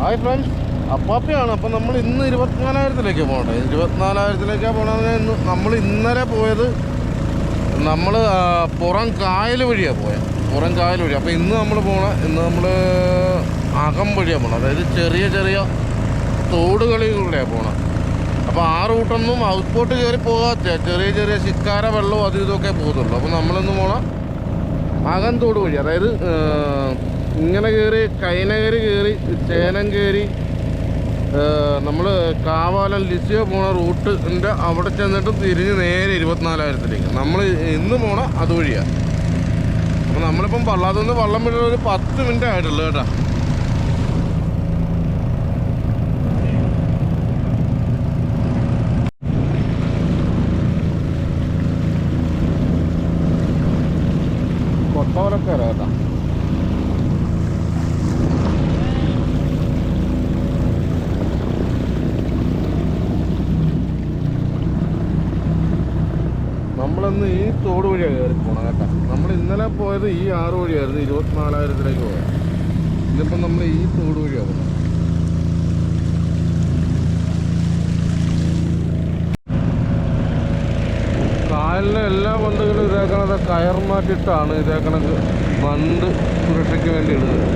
Hi friends, അപ്പാപ്പയാണ്. അപ്പം നമ്മൾ ഇന്ന് 24,000-ലേക്ക് പോകട്ടെ. 24,000-ലേക്കാണ് പോകണമെന്ന്. നമ്മൾ ഇന്നലെ പോയത് നമ്മൾ പുറം കായൽ വഴിയാണ് പോയത്. അപ്പോൾ ഇന്ന് നമ്മൾ അകം വഴിയാണ് പോകണം. അതായത് ചെറിയ ചെറിയ തോടുകളിലൂടെയാണ് പോകണം. അപ്പോൾ ആ റൂട്ടൊന്നും ഹൗസ് ബോട്ട് കയറി പോകാത്ത ചെറിയ ചെറിയ ശിക്കാര വെള്ളവും അതും ഇതൊക്കെ പോകുന്നുള്ളൂ. അപ്പോൾ നമ്മളിന്ന് പോകണം അകം തോട് വഴി. അതായത് ഇങ്ങനെ കയറി കൈനകരി കയറി ചേനം കയറി നമ്മൾ കാവാലം ലിസിയോ പോണ റൂട്ടിൻ്റെ അവിടെ ചെന്നിട്ട് തിരിഞ്ഞ് നേരെ 24,000-ലേക്ക് നമ്മൾ ഇന്ന് പോണ അതുവഴിയാണ്. അപ്പോൾ നമ്മളിപ്പം പള്ളാത്തുനിന്ന് വള്ളം വിടുന്ന ഒരു 10 മിനിറ്റ് ആയിട്ടുള്ളൂ കേട്ടോ. കൊട്ടവലക്കാരാ കേട്ടോ. നമ്മളിന്ന് ഈ തോട് വഴിയാണ് കയറി പോകണം കേട്ടോ. നമ്മൾ ഇന്നലെ പോയത് ഈ 6 വഴിയായിരുന്നു 24,000-ലേക്ക് പോയത്. ഇന്നിപ്പം നമ്മൾ ഈ തോട് വഴിയാണ് പോകുന്നത്. കായലിലെ എല്ലാ ബണ്ടുകളും ഇതേക്കണത് കയർ മാറ്റിയിട്ടാണ് ഇതേക്കണക്ക് ബണ്ട് സുരക്ഷയ്ക്ക് വേണ്ടി ഇടുന്നത്.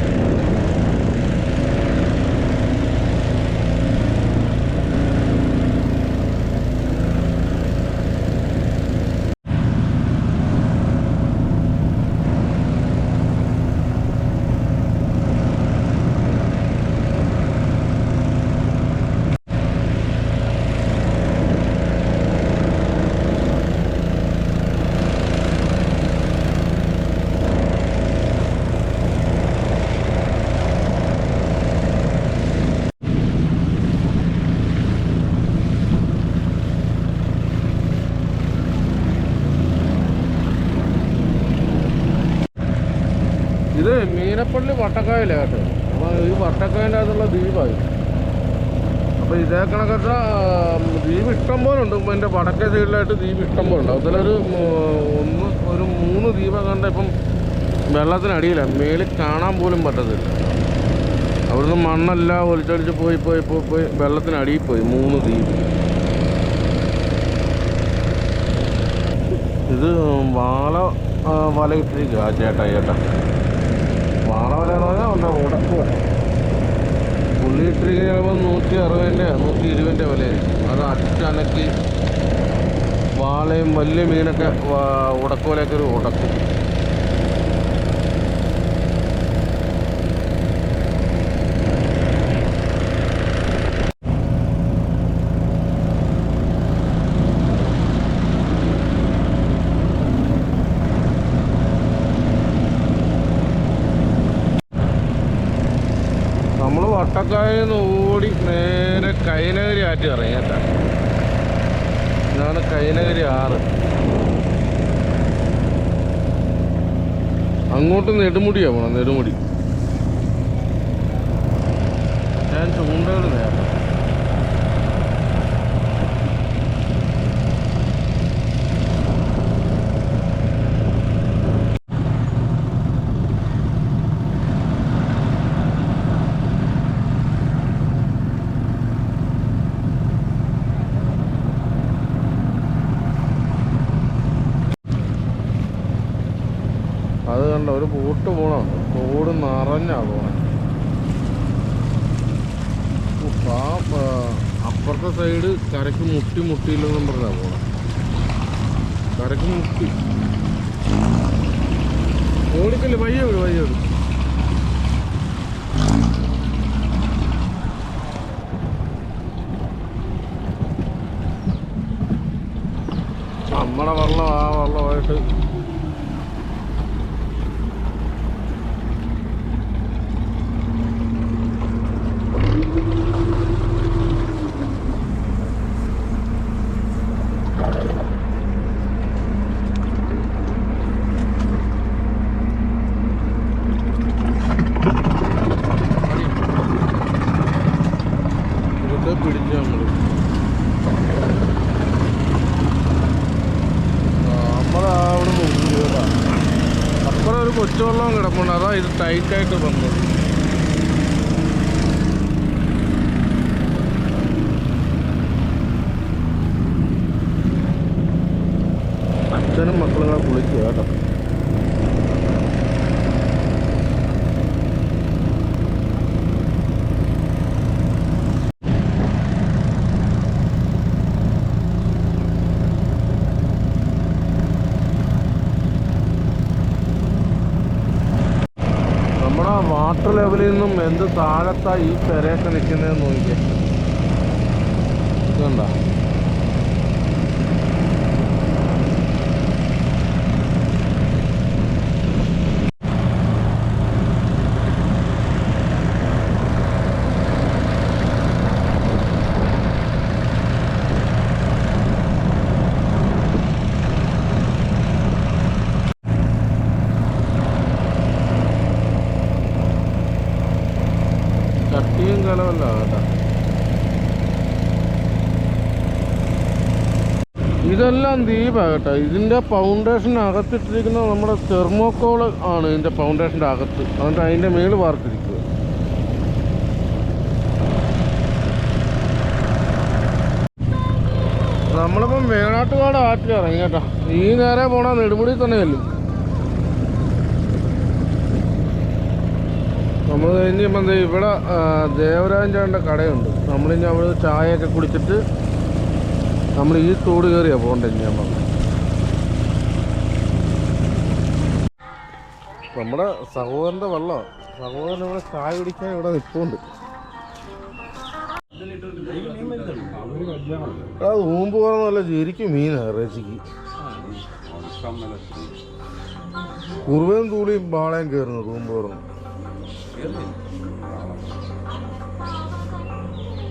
ഇത് മീനപ്പള്ളി വട്ടക്കായലാണ് കേട്ടോ. അപ്പോൾ ഈ വട്ടക്കായൻ്റെ അകത്തുള്ള ദ്വീപായി. അപ്പോൾ ഇതേ കണക്കത്തെ ദ്വീപ് ഇഷ്ടം പോലെ ഉണ്ട്. ഇപ്പോൾ എൻ്റെ വടക്കേ സൈഡിലായിട്ട് ദ്വീപ് ഇഷ്ടം പോലെ ഉണ്ട്. അതിലൊരു 3 ദ്വീപ് കണ്ട ഇപ്പം വെള്ളത്തിനടിയിലാണ്. മേളിൽ കാണാൻ പോലും പറ്റത്തില്ല. അവിടുന്ന് മണ്ണെല്ലാം ഒലിച്ചടിച്ച് പോയി വെള്ളത്തിനടിയിൽ പോയി 3 ദ്വീപ്. ഇത് വല ഇട്ടിരിക്കുക ചേട്ടാ. വാളവലെന്ന് പറഞ്ഞാൽ ഉണ്ട് ഉടക്കുക. പുള്ളി ഇട്ടിരിക്കുക ചിലപ്പോൾ 160-ൻ്റെ 120-ൻ്റെ വിലയായിരിക്കും. അത് അച്ചനക്കി വാളയും വലിയ മീനൊക്കെ ഉടക്കുപോലെയൊക്കെ ഒരു ഉടക്കും. നമ്മൾ വട്ടക്കായിൽ നിന്ന് ഓടി നേരെ കൈനകരി ആറ്റി ഇറങ്ങി കേട്ടോ. ഇതാണ് കൈനകരി 6. അങ്ങോട്ട് നെടുമുടിയാണ് പോകണം. നെടുമുടി ഞാൻ ചൂണ്ടകൾ നേരം. അത് കണ്ട ഒരു ബോട്ട് പോകണം. തോട് നിറഞ്ഞാ പോണേ. അപ്പുറത്തെ സൈഡ് കരക്ക് മുട്ടിയില്ലെന്നും പറഞ്ഞാ പോണം. കരക്ക് മുട്ടി ഓടിക്കല്ലേ. വയ്യോട് നമ്മുടെ വെള്ളം ആ വെള്ളമായിട്ട് പിടിച്ച് നമ്മൾ അവിടെ നോക്കി. അപ്പുറം ഒരു കൊച്ചുവെള്ളം കിടപ്പുണ്ട്. അതാ ഇത് ടൈറ്റായിട്ട് വന്നത്. അച്ഛനും മക്കളും കുളിക്കുക കേട്ടോ. നമ്മുടെ വാട്ടർ ലെവലിൽ നിന്നും എന്ത് താഴത്താ ഈ പെരയൊക്കെ നിൽക്കുന്നതെന്ന് നോക്കിക്കേ. ഇതുണ്ടോ? ചട്ടിയും കലമല്ല കേട്ടോ. ഇതെല്ലാം ദ്വീപാണ് കേട്ടോ. ഇതിൻ്റെ ഫൗണ്ടേഷൻ അകത്തിട്ടിരിക്കുന്ന നമ്മുടെ തെർമോക്കോൾ ആണ് ഇതിൻ്റെ ഫൗണ്ടേഷൻ്റെ അകത്ത്. എന്നിട്ട് അതിൻ്റെ മേളിൽ വാർത്തിരിക്കുക. നമ്മളിപ്പം വേണാട്ടുകാട് ആറ്റിൽ ഇറങ്ങി കേട്ടോ. ഈ നേരെ പോണ നെടുമുടി തന്നെയല്ലേ. നമ്മൾ കഴിഞ്ഞ് ഇപ്പം ഇവിടെ ദേവരാജൻ ചേട്ടൻ്റെ കടയുണ്ട്. നമ്മളിനി അവിടെ ചായയൊക്കെ കുടിച്ചിട്ട് നമ്മൾ ഈ തോട് കയറിയാ പോകണ്ടേ ഞാൻ പറഞ്ഞു. നമ്മുടെ സഹോദരൻ്റെ വെള്ളമാണ്. സഹോദരൻ ഇവിടെ ചായ കുടിക്കാൻ ഇവിടെ നിൽപ്പുണ്ട്. അത് ഊമ്പ് പറഞ്ഞല്ല ശരിക്കും മീനാണ് ഇറച്ചിക്ക്. കുറുവയും തൂളിയും ബാളയും കയറുന്നത് ഊമ്പ് പറഞ്ഞു.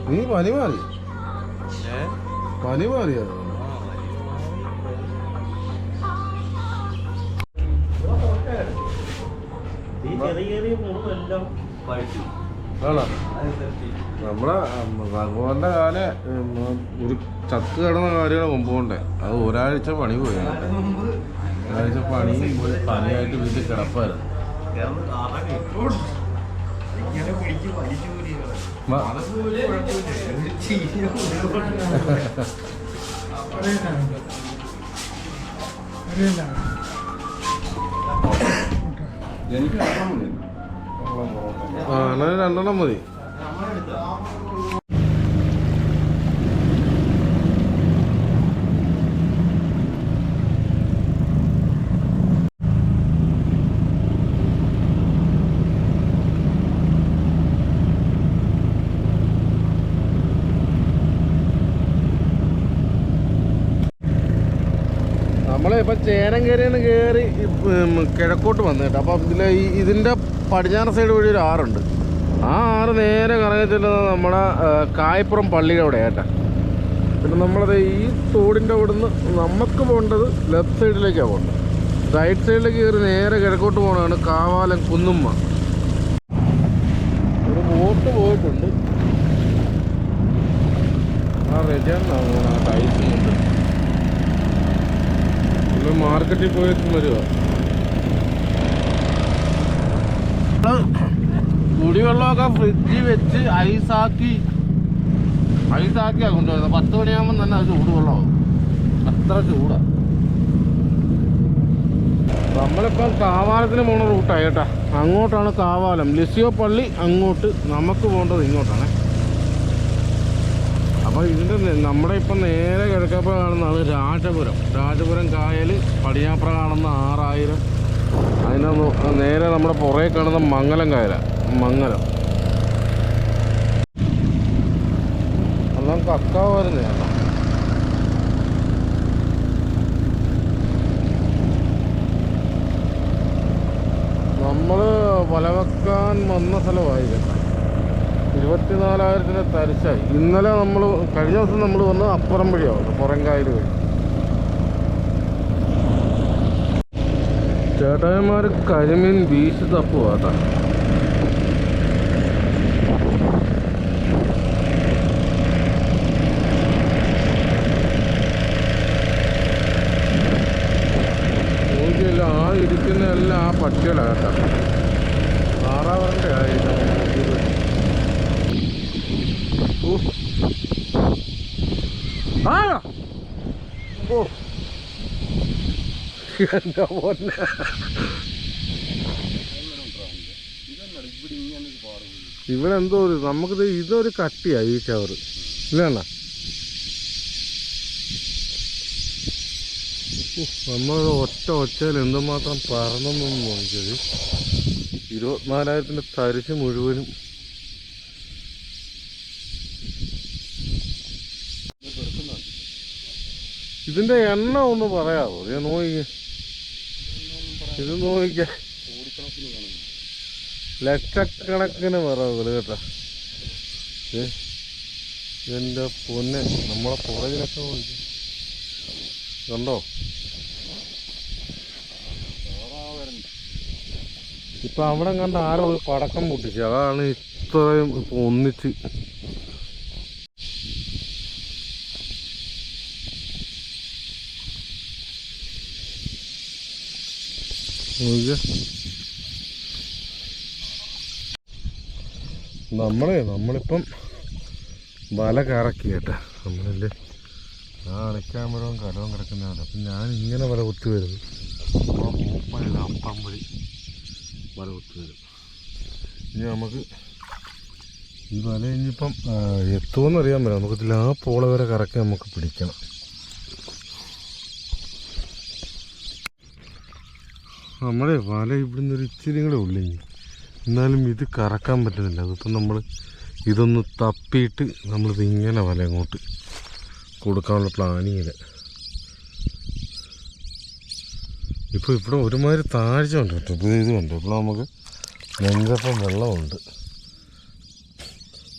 നീ പനി മാറി മാറിയത് നമ്മുടെ ഭഗവാന്റെ കാല് ഒരു ചത്ത് കിടന്ന കാര്യമാണ് മുമ്പോണ്ടേ. അത് ഒരാഴ്ച പണി പോയി. ഒരാഴ്ച പണി പോയി പനിയായിട്ട് വീട്ടിൽ കിടപ്പായിരുന്നു. അങ്ങനെ 2 എണ്ണം മതി. നമ്മളിപ്പോൾ ചേനങ്കരയിൽ നിന്ന് കയറി കിഴക്കോട്ട് വന്നു കേട്ടോ. അപ്പം ഇതിൻ്റെ പടിഞ്ഞാറ് സൈഡ് വഴി ഒരു ആറുണ്ട്. ആ ആറ് നേരെ കറങ്ങി ചെല്ലുന്നത് നമ്മുടെ കായപ്പുറം പള്ളിയുടെ അവിടെ കേട്ടോ. പിന്നെ നമ്മളത് ഈ തോടിൻ്റെ അവിടെ നിന്ന് നമുക്ക് പോകേണ്ടത് ലെഫ്റ്റ് സൈഡിലേക്കാണ് പോകേണ്ടത്. റൈറ്റ് സൈഡിലേക്ക് കയറി നേരെ കിഴക്കോട്ട് പോകണതാണ് കാവാലം കുന്നുമ്മ. ഒരു ബോട്ട് പോയിട്ടുണ്ട്. ആ റെഡിയാണ് ടൈസുണ്ട്. മാർക്കറ്റിൽ പോയിട്ട് വരിക. കുടിവെള്ളമൊക്കെ ഫ്രിഡ്ജിൽ വെച്ച് ഐസാക്കിയാണ് കൊണ്ടുവരുന്നത്. 10 മണിയാകുമ്പോൾ തന്നെ അത് ചൂടുവെള്ളമാകും. അത്ര ചൂടാണ്. നമ്മളിപ്പം കാവാലത്തിന് പോകുന്ന റൂട്ടാണ് കേട്ടോ. അങ്ങോട്ടാണ് കാവാലം. ലിസിയോ പള്ളി അങ്ങോട്ട്, നമുക്ക് പോകേണ്ടത് ഇങ്ങോട്ടാണ്. അപ്പോൾ ഇതിൻ്റെ നമ്മുടെ ഇപ്പം നേരെ കിഴക്കപ്പുറം കാണുന്നതാണ് രാജപുരം കായൽ. പടിഞ്ഞാപ്പുറ കാണുന്ന 6000. അതിന് നേരെ നമ്മുടെ പുറകെ കാണുന്ന മംഗലം കായലാണ്. മംഗലം എല്ലാം കക്കാവ് വരുന്നതാണ്. നമ്മൾ വലവെക്കാൻ വന്ന സ്ഥലമായി കേട്ടോ. 24,000 തരിശായി. ഇന്നലെ കഴിഞ്ഞ ദിവസം നമ്മൾ വന്ന് അപ്പുറം വഴിയാവും, പുറംകായൽ വഴി. ചേട്ടായന്മാർ കരിമീൻ വീശി തപ്പുക കേട്ടോ. നോക്കിയില്ല, ആ ഇരിക്കുന്ന എല്ലാം ആ പട്ടികളാണ് കേട്ടോ. താറാവറിൻ്റെ ആയിരിക്കും. ഓ എന്താ പോലെ ഇവിടെ എന്തോ ഒരു നമുക്കിത് ഇതൊരു കട്ടിയാ ഈ ചവറ് ഇല്ലണ്ണ. നമ്മൾ ഒച്ചയിൽ എന്തുമാത്രം പറന്നൊന്നും നോക്കിയത്. 24,000 തരിച്ച് മുഴുവനും. ഇതിന്റെ എണ്ണ ഒന്ന് പറയാമോ? ഞാൻ നോക്കിക്കേ, ഇത് നോക്കിക്കേ, ലക്ഷക്കണക്കിന് വിറകുകൾ കേട്ടോ. എൻ്റെ പൊന്നെ, നമ്മളെ പുറകിലൊക്കെ നോക്കി കണ്ടോ. ഇപ്പം അവിടെ കണ്ട ആരോ ഒരു പടക്കം പൊട്ടിച്ചു, അതാണ് ഇത്രയും ഇപ്പം ഒന്നിച്ച്. നമ്മളിപ്പം വല കറക്കി കേട്ടാ. നമ്മളല്ലേ ആ അണിക്കാമ്പരവും കലവും കിടക്കുന്നതാണ്. അപ്പം ഞാൻ ഇങ്ങനെ വല കുത്തി വരുന്നു. മൂപ്പല്ല അപ്പം വഴി വല കുത്തി വരും. ഇനി നമുക്ക് ഈ വല ഇനിയിപ്പം എത്തുമെന്ന് അറിയാൻ പറ്റില്ല. നമുക്കിതിൽ ആ പോള വരെ കറക്കി നമുക്ക് പിടിക്കണം. നമ്മളെ വല ഇവിടുന്ന് ഒരു ഇച്ചിരി കൂടെ ഉള്ളു. എന്നാലും ഇത് കറക്കാൻ പറ്റുന്നില്ല. അതിപ്പം നമ്മൾ ഇതൊന്ന് തപ്പിയിട്ട് നമ്മളിത് ഇങ്ങനെ വല അങ്ങോട്ട് കൊടുക്കാനുള്ള പ്ലാനിങ്ങിൽ. ഇപ്പോൾ ഇവിടെ ഒരുമാതിരി താഴ്ച ഉണ്ട് കേട്ടോ. ഇപ്പോൾ ഇതുണ്ട്, ഇപ്പോൾ നമുക്ക് നെഞ്ചപ്പം വെള്ളമുണ്ട്.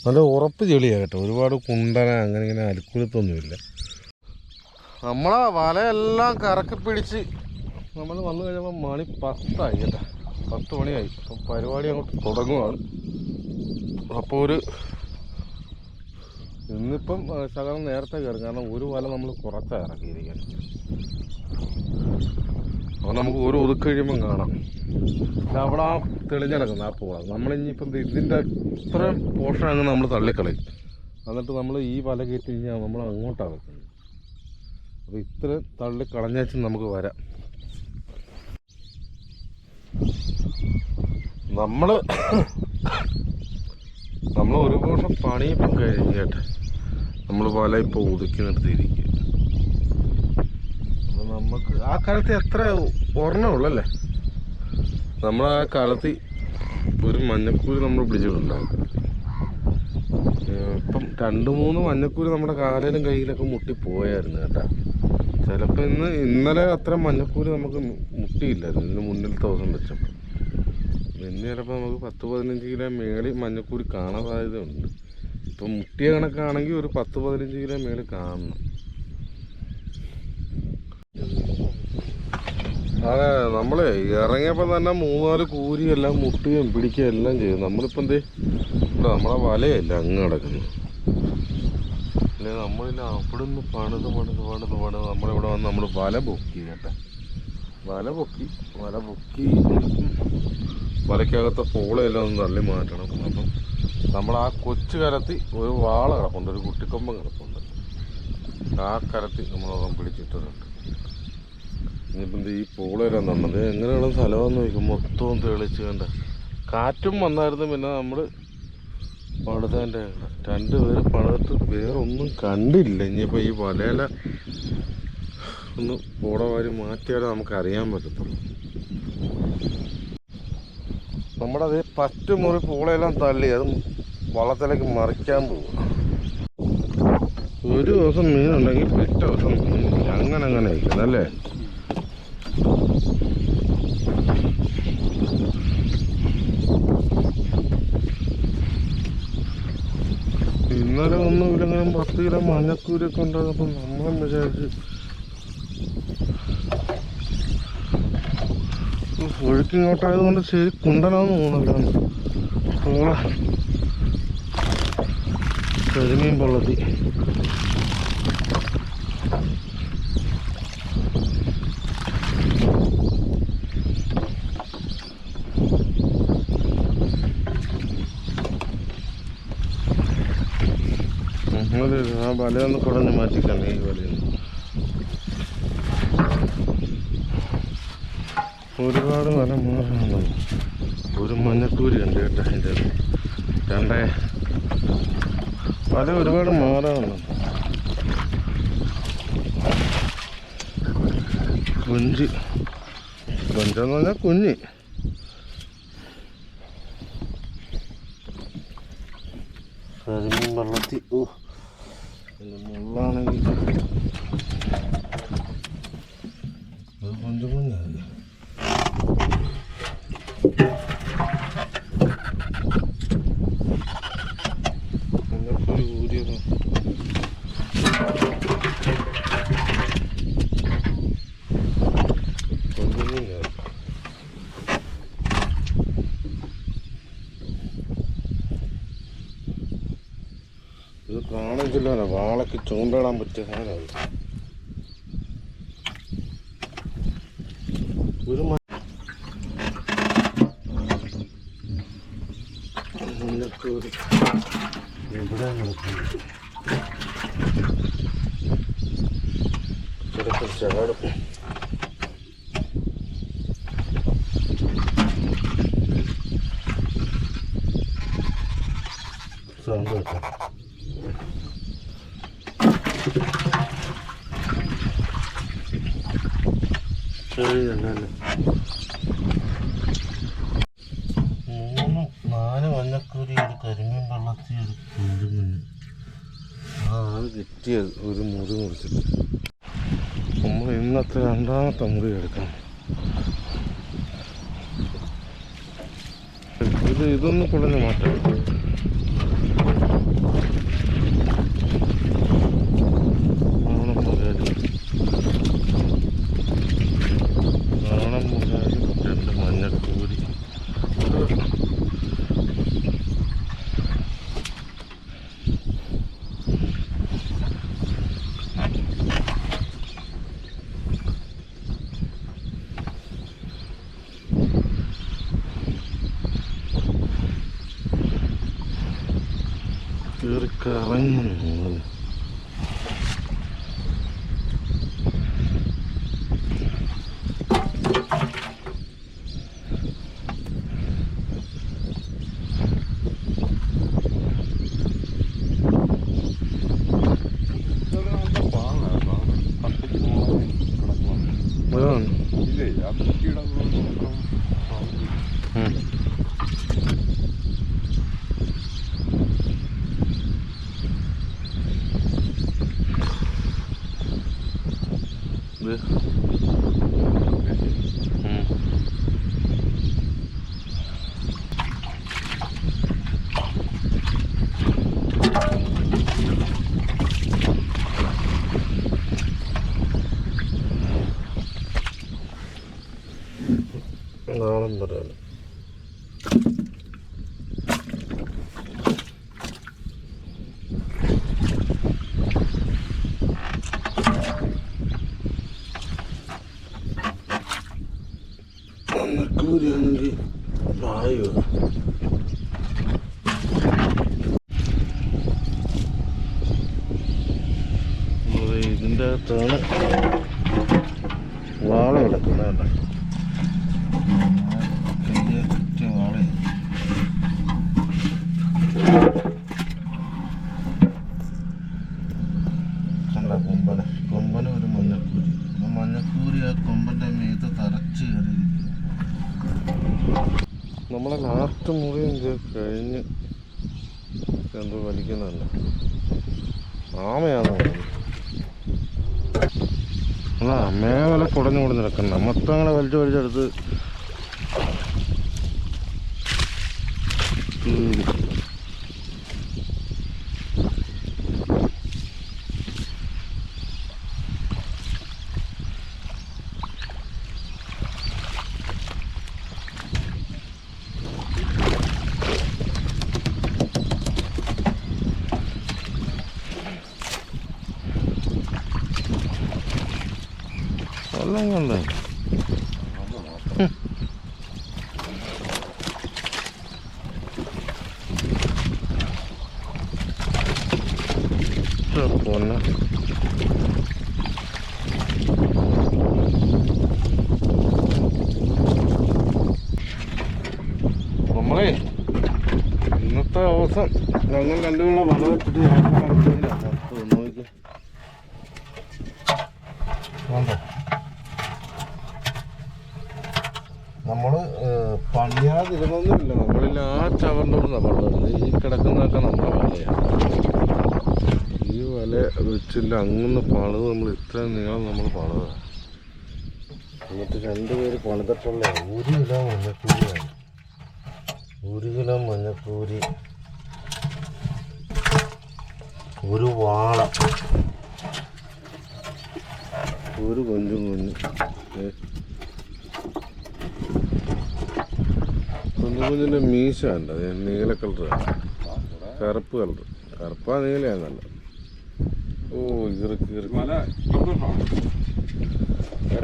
നല്ല ഉറപ്പ് ചെളിയാണ് കേട്ടോ. ഒരുപാട് കുണ്ടന അങ്ങനെ ഇങ്ങനെ അലുക്കുലത്തൊന്നുമില്ല. നമ്മളെ വലയെല്ലാം കറക്കി പിടിച്ച് നമ്മൾ വന്നു കഴിഞ്ഞപ്പോൾ മണി 10 കേട്ടോ. 10 മണിയായി. അപ്പം പരിപാടി അങ്ങോട്ട് തുടങ്ങുവാണ്. അപ്പോൾ ഇന്നിപ്പം ശകലം നേരത്തെ കയറും. കാരണം ഒരു വല നമ്മൾ കുറച്ചാണ് ഇറക്കിയിരിക്കുന്നത്. അപ്പോൾ നമുക്ക് ഒരു ഒതുക്ക് കഴിയുമ്പം കാണാം. അവിടെ ആ തെളിഞ്ഞിടക്കുന്നത് ആ പോകാം. നമ്മളിനിയിപ്പം ഇതിൻ്റെ ഇത്രയും പോർഷൻ അങ്ങ് നമ്മൾ തള്ളിക്കളയും. എന്നിട്ട് നമ്മൾ ഈ വല കയറ്റി കഴിഞ്ഞാൽ നമ്മൾ അങ്ങോട്ടാണ് വെക്കുന്നത്. അപ്പോൾ ഇത്രയും തള്ളിക്കളഞ്ഞേച്ച് നമുക്ക് വരാം. നമ്മൾ ഒരു വർഷം പണി ഇപ്പം കഴിഞ്ഞ് കേട്ടെ. നമ്മൾ വല ഇപ്പോൾ ഒതുക്കി നിർത്തിയിരിക്കുക. അപ്പോൾ നമുക്ക് ആ കാലത്ത് എത്ര ഒരെണ്ണമുള്ളല്ലേ. നമ്മൾ ആ കാലത്ത് ഒരു മഞ്ഞക്കൂരി നമ്മൾ പിടിച്ചിട്ടുണ്ടാകും. ഇപ്പം 2-3 മഞ്ഞക്കൂരി നമ്മുടെ കാലിലും കയ്യിലൊക്കെ മുട്ടിപ്പോയായിരുന്നു കേട്ടോ. ചിലപ്പോൾ ഇന്നലെ അത്ര മഞ്ഞക്കൂരി നമുക്ക് മുട്ടിയില്ലായിരുന്നു. ഇതിന് മുന്നിലത്തെ ദിവസം വെച്ചപ്പോൾ. ഇന്ന് ചിലപ്പോൾ നമുക്ക് 10-15 കിലോ മേളിൽ മഞ്ഞക്കൂരി കാണാൻ സാധ്യതയുണ്ട്. ഇപ്പം മുട്ടിയ കണക്കാണെങ്കിൽ ഒരു 10-15 കിലോ മേളിൽ കാണണം. അതെ, നമ്മൾ ഇറങ്ങിയപ്പോൾ തന്നെ 3-4 കൂരിയെല്ലാം മുട്ടുകയും പിടിക്കുകയും എല്ലാം ചെയ്യും. നമ്മളിപ്പോൾ ഇവിടെ നമ്മളെ വലയല്ല അങ്ങ് കിടക്കുന്നു. അല്ലെ നമ്മളില്ല അവിടെ നിന്ന് പണിത് നമ്മളിവിടെ വന്ന് നമ്മൾ വല പൊക്കി കേട്ടെ. വല പൊക്കി വലയ്ക്കകത്തെ പോളയെല്ലാം ഒന്ന് തള്ളി മാറ്റണം. അപ്പം നമ്മൾ ആ കൊച്ചു കരത്തി ഒരു വാള കിടപ്പുണ്ട്, ഒരു കുട്ടിക്കൊമ്പം കിടപ്പുണ്ട്. ആ കരത്തി നമ്മളതൊന്നും പിടിച്ചിട്ടുണ്ട്. ഇനിയിപ്പം ഈ പോളയെല്ലാം തന്നത് എങ്ങനെയുള്ള സ്ഥലമെന്ന് ചോദിക്കും. മൊത്തവും തെളിച്ച് കണ്ട കാറ്റും വന്നായിരുന്നു. പിന്നെ നമ്മൾ പണിതതിൻ്റെ 2 പേര് പണിതിട്ട് വേറെ ഒന്നും കണ്ടില്ല. ഇനിയിപ്പോൾ ഈ വലയില ഒന്ന് പോള വാരി മാറ്റിയാലേ നമുക്കറിയാൻ പറ്റത്തുള്ളൂ. നമ്മുടെ അതേ പറ്റുമുറി പൂളയെല്ലാം തള്ളി അത് വള്ളത്തിലേക്ക് മറിക്കാൻ പോകും. ഒരു ദിവസം മീനുണ്ടെങ്കിൽ പിറ്റേ ദിവസം മീനില്ല. അങ്ങനെ ഇരിക്കുന്നല്ലേ. ഇന്നലെ ഒന്നും ഇല്ലെങ്കിലും 10 കിലോ മഞ്ഞക്കൂരൊക്കെ ഉണ്ടാകുമ്പോൾ നമ്മളും വിചാരിച്ച് ഒഴുക്കിങ്ങോട്ടായതുകൊണ്ട് ശരി കുണ്ടനാന്ന് തോന്നുന്നല്ലോ. കരിമീൻ പള്ളത്തി ആ വലയൊന്ന് കുടഞ്ഞ് മാറ്റിക്കണ്ടേ. ഈ വലയൊന്ന് ഒരുപാട് മല മാറാണ്. ഒരു മഞ്ഞക്കൂരി ഉണ്ട് കേട്ടോ. അതിൻ്റെ രണ്ടേ മല ഒരുപാട് മാറാണ്. കുഞ്ചി കൊഞ്ചെന്ന് പറഞ്ഞാൽ കുഞ്ഞി. കരിമീൻ വെള്ളത്തിൽ മുള്ളാണെങ്കിൽ അത് കൊഞ്ചു കുഞ്ഞാണ്. ഊരിയത് ഇത് കാണിച്ചില്ല. വാളയ്ക്ക് ചൂണ്ടിടാൻ പറ്റിയ സാധനമാണ്. ഒരു മഞ്ഞക്കൂരി ഇവിടെ നടക്കുന്നു. ചിലപ്പോൾ ചാടും. സൗണ്ട് കേട്ടോ. ശരിയല്ലേ. 3-4 മഞ്ഞക്കൂരി ഒരു കരിമീൻ വെള്ളത്തിൽ ഒരു കൊണ്ടുമീൻ. അതാണ് കിട്ടിയത്. ഒരു മുറി മുറിച്ചിട്ട് നമ്മൾ ഇന്നത്തെ രണ്ടാമത്തെ മുറി എടുക്കാം. ഇതൊന്നും കുളഞ്ഞ് മാറ്റാം. രണ്ട് മഞ്ഞക്കൂരി കറങ്ങുന്നു. നാളം പറയാം. മഞ്ഞക്കൂരിയാണെങ്കിൽ വായു ഇതിൻ്റെ അകത്താണ് വാള കിടക്കുന്നത്. കൊമ്പന് ഒരു മഞ്ഞക്കൂരി. മഞ്ഞക്കൂരി ആ കൊമ്പൻ്റെ മീത്ത് തറച്ച് കയറിയിരിക്കും. നമ്മളെ ലാസ്റ്റ് മുറി കഴിഞ്ഞ് എന്തോ വലിക്കുന്നുണ്ട്. ആമയാണോ? അല്ല, മേലെ കുടഞ്ഞു കൂടെ നിൽക്കണ്ട. മൊത്തം അങ്ങനെ വലിച്ചെടുത്ത് വെള്ളം കൊണ്ടേ പൊന്ന നമ്മളെ ഇന്നത്തെ ദിവസം ഞങ്ങൾ രണ്ടുപേരും വല വെച്ചിട്ട് നോക്കി നമ്മൾ പണിയാതിരുന്നൊന്നുമില്ല. നമ്മളിൽ ആ ചവറിൻ്റെ കൂടെ നമ്മൾ ഈ കിടക്കുന്നതൊക്കെ നമ്മുടെ വലയാണ്. ഈ വല വെച്ചില്ല അങ്ങനെ പണിത് നമ്മൾ ഇത്രയും നീളം നമ്മൾ പണിതാണ്. എന്നിട്ട് രണ്ടുപേര് പണിതിട്ടുള്ള 1 കിലോ മഞ്ഞക്കൂരിയാണ്. 1 കിലോ മഞ്ഞക്കൂരി, ഒരു വാള, ഒരു കൊഞ്ചും കുഞ്ഞ് കുഞ്ഞിൻ്റെ മീശ ഉണ്ട്. അത് നീല കളറാണ്, കറുപ്പ് കളർ. കറുപ്പാ നീലയാണല്ല. ഓ ഇറുക്കി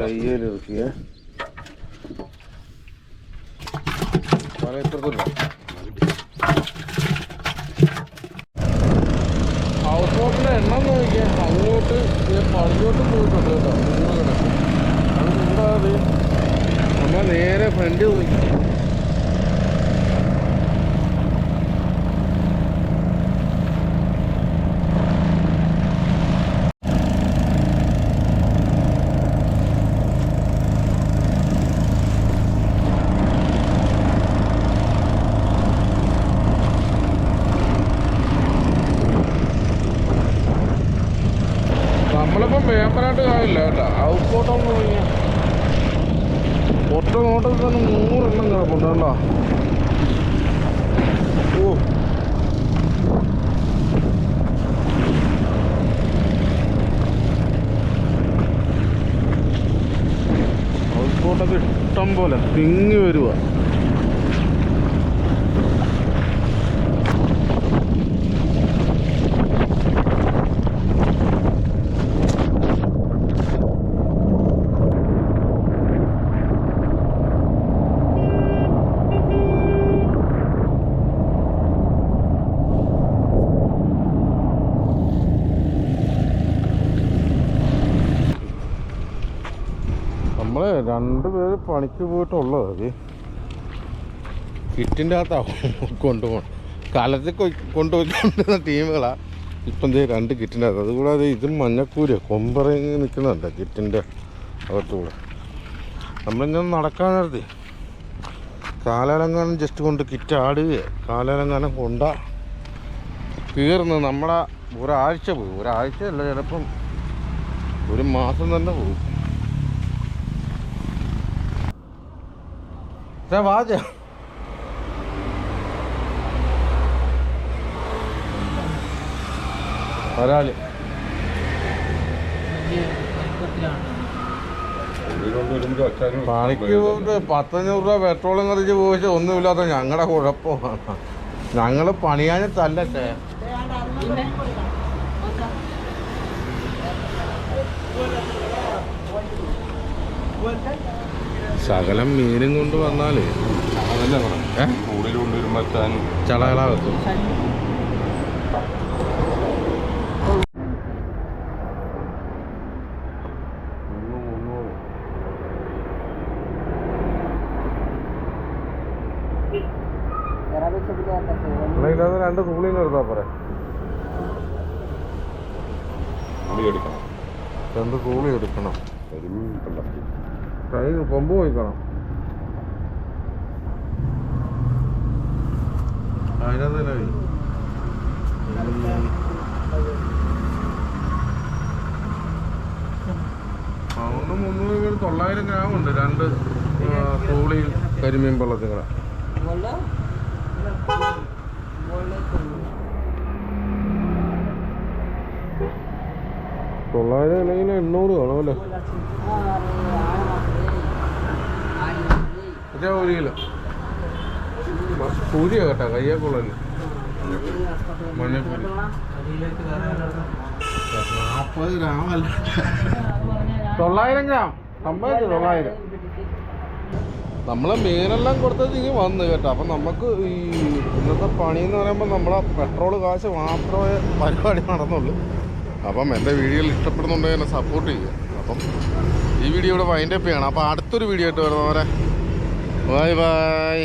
കയ്യിലിറക്കിയ പല ഇത്രത്തില്ല. ഹൗസ് ബോട്ടിൻ്റെ എണ്ണം നോക്കിയാൽ അങ്ങോട്ട് പടിഞ്ഞോട്ട് പോയിട്ടുണ്ട് കേട്ടോ. അത് കൂടാതെ നമ്മൾ നേരെ ഫ്രണ്ട് നോക്കി നമ്മളിപ്പം വേമ്പനാട്ട് കാവില്ല കേട്ടോ. ഹൗസ് ബോട്ടൊന്നും തുടങ്ങിയ ഒറ്റ നോട്ടത്തിൽ തന്നെ 100 എണ്ണം കിടപ്പുണ്ടല്ലോ. ഓ ഹൗസ് ബോട്ടൊക്കെ ഇഷ്ടം പോലെ തിങ്ങി വരുക. നമ്മൾ 2 പേര് പണിക്ക് പോയിട്ടുള്ളത് അത് കിറ്റിൻ്റെ അകത്താണ് കൊണ്ടുപോകണം. കാലത്ത് കൊണ്ടുപോയിക്കൊണ്ടിരുന്ന ടീമുകളാണ് ഇപ്പം 2 കിറ്റിൻ്റെ അകത്ത്. അതുകൂടാതെ ഇതും മഞ്ഞക്കൂര് കൊമ്പറങ്ങി നിൽക്കുന്നുണ്ട് കിറ്റിൻ്റെ അകത്തുകൂടെ. നമ്മളിങ്ങനെ നടക്കാൻ നിർത്തി കാലാലങ്കാനം ജസ്റ്റ് കൊണ്ട് കിറ്റ് ആടുക. കാലാലങ്കാനം കൊണ്ടാ തീർന്ന് നമ്മളെ ഒരാഴ്ച പോയി. ഒരാഴ്ചയല്ല, ചിലപ്പം 1 മാസം തന്നെ പോകും. വാജ ഒരാള് പണിക്ക് പോയിട്ട് 1,500 രൂപ പെട്രോളും കറിച്ച് പോയിട്ട് ഒന്നുമില്ലാത്ത ഞങ്ങളുടെ കുഴപ്പമാണ്. ഞങ്ങൾ പണിയാഞ്ഞിട്ടല്ലേ. ശകലം മീനും കൊണ്ട് വന്നാലേ ചളകളാ വെക്കും. ഇല്ലാതെ 2 തൂളിന്ന് എടുത്താ പോരെ. 2 തൂളി എടുക്കണം. കൈ കൊമ്പ് പോയിക്കണം. അതിനകത്ത് 900 ഗ്രാം ഉണ്ട് 2 തൂളി കരിമീൻ വെള്ളത്തിങ്ങളെ. 900 അല്ലെങ്കിൽ 800 കാണുമല്ലേ. 1 കിലോ കൂരിയാ കേട്ടാ. കയ്യാക്കുള്ളല്ലേ മഞ്ഞക്കൂരി. 40 ഗ്രാം അല്ല, 900 ഗ്രാം. 900. നമ്മളെ മീനെല്ലാം കൊടുത്തത് ഇങ്ങനെ വന്നു കേട്ടോ. അപ്പം നമുക്ക് ഈ ഇന്നത്തെ പണി എന്ന് പറയുമ്പോൾ നമ്മളെ പെട്രോൾ കാശ് മാത്രമേ പരിപാടി നടന്നുള്ളൂ. അപ്പം എൻ്റെ വീഡിയോയിൽ ഇഷ്ടപ്പെടുന്നുണ്ടെങ്കിൽ എന്നെ സപ്പോർട്ട് ചെയ്യുക. അപ്പം ഈ വീഡിയോ ഇവിടെ വൈൻഡപ്പ് ചെയ്യണം. അപ്പോൾ അടുത്തൊരു വീഡിയോ ആയിട്ട് വരുന്നവരെ ബൈ ബൈ.